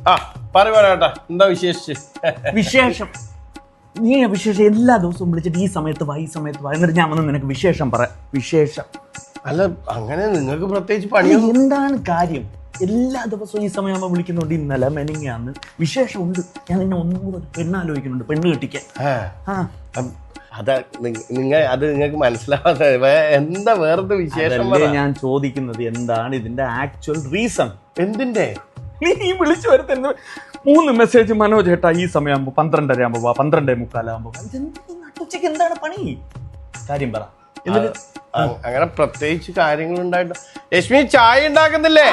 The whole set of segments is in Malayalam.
ആ പറയാട്ടാ, എന്താ വിശേഷിച്ച്? വിശേഷം നീ വിശേഷം എല്ലാ ദിവസവും വിളിച്ചിട്ട് ഈ സമയത്ത് വാ, ഈ സമയത്ത് വാ, എന്നിട്ട് ഞാൻ വന്ന് നിനക്ക് വിശേഷം പറയാം. വിശേഷം അല്ല, അങ്ങനെ നിങ്ങൾക്ക് പ്രത്യേകിച്ച് പണിയൊന്നും എന്താണ് കാര്യം? എല്ലാ ദിവസവും ഈ സമയമാകുമ്പോൾ വിളിക്കുന്നുണ്ട്. ഇന്നലെ മെനിങ്ങാന്ന് വിശേഷമുണ്ട്. ഞാൻ നിന്നെ ഒന്നും കൂടെ പെണ്ണാലോചിക്കുന്നുണ്ട്, പെണ്ണ് കെട്ടിക്കാൻ. അത് നിങ്ങൾക്ക് മനസ്സിലാവാതെ എന്താ വേറെ വിശേഷം? ഞാൻ ചോദിക്കുന്നത് എന്താണ് ഇതിന്റെ ആക്ച്വൽ റീസൺ? എന്തിന്റെ? നീ വിളിച്ചു വരുത്തുന്ന 3 മെസ്സേജ്, മനോജ് ചേട്ടാ ഈ സമയമാകുമ്പോ 12:30 ആകുമ്പോ 12:45 ഉച്ചക്ക് എന്താണ് പണി? കാര്യം പറ. അങ്ങനെ പ്രത്യേകിച്ച് കാര്യങ്ങൾ ഉണ്ടായിട്ട്. ലക്ഷ്മി ചായ ഉണ്ടാക്കുന്നില്ലേ?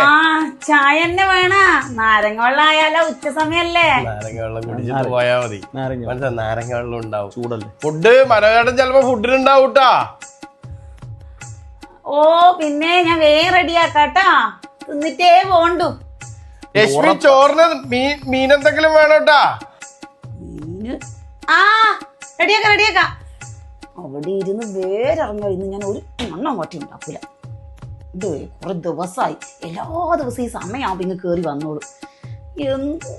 ചായ തന്നെ വേണ. നാരങ്ങ വെള്ളം ആയാലോ, ഉച്ച സമയല്ലേ. നാരങ്ങ വെള്ളം കുടിച്ചിട്ട് പോയാ മതി. നാരങ്ങ വെള്ളം ഉണ്ടാവും. ചൂടല്ലേ ഫുഡ് മനോജേട്ടൻ ചിലപ്പോ ഫുഡിനുണ്ടാവൂട്ടാ. ഓ പിന്നെ ഞാൻ വേഗം റെഡിയാക്കാട്ടാ, തിന്നിട്ടേ പോണ്ടു. ലക്ഷ്മി ചോറിന് മീൻ എന്തെങ്കിലും വേണോട്ടാ? ആ റെഡിയാക്കാം റെഡിയാക്കാം. അവിടെ ഇരുന്ന് വേരിറങ്ങോ. ഇന്ന് ഞാൻ ഒരു മണ്ണം അങ്ങോട്ട് ഉണ്ടാക്കൂല. ഇത് കുറെ ദിവസമായി. എല്ലാ ദിവസവും ഈ സമയമാകുമ്പോ ഇങ്ങ് കേറി വന്നോളൂ. എന്ത്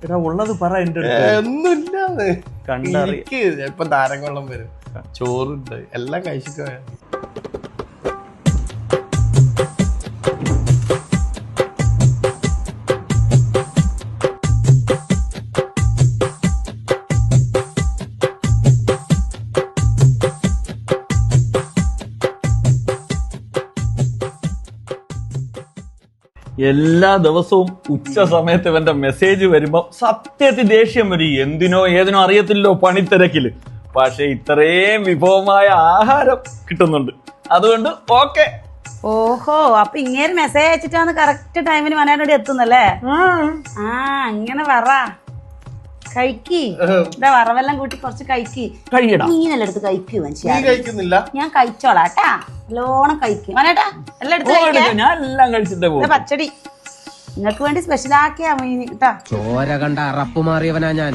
എടാ ഉള്ളത് പറ. എന്റെ ഒന്നുമില്ലാന്ന് കണ്ടറിയ. ചിലപ്പോ നാരങ്ങ വെള്ളം വരും, ചോറുണ്ട്, എല്ലാം കഴിച്ചിട്ട് പോയാ. എല്ലാ ദിവസവും ഉച്ച സമയത്ത് ഇവന്റെ മെസ്സേജ് വരുമ്പോ സത്യത്തിൽ ദേഷ്യം വരും. എന്തിനോ ഏതിനോ അറിയത്തില്ലോ പണിത്തിരക്കില്. പക്ഷെ ഇത്രയും വിഭവമായ ആഹാരം കിട്ടുന്നുണ്ട്, അതുകൊണ്ട് ഓക്കെ. ഓഹോ, അപ്പൊ ഇങ്ങനെ മെസ്സേജ് അയച്ചിട്ടാണ് കറക്റ്റ് ടൈമിന് മനോട് എത്തുന്നല്ലേ? ആ അങ്ങനെ പറ. കഴിക്കി ഇതാ വറവെല്ലാം കൂട്ടി കുറച്ച് കഴിക്കി. മീനെല്ലാം എടുത്ത് കഴിക്കൂ കഴിക്കുന്നില്ല. ഞാൻ കഴിച്ചോളാട്ടാ, നല്ലോണം കഴിക്കും മനേട്ടാ. എല്ലാം എടുത്ത് ഞാൻ എല്ലാം കഴിച്ചിട്ടേ പച്ചടി നിങ്ങൾക്ക് വേണ്ടി സ്പെഷ്യൽ ആക്കിയാ മീൻ കേട്ടാ. ചോര കണ്ട അറപ്പ് മാറിയവനാ ഞാൻ.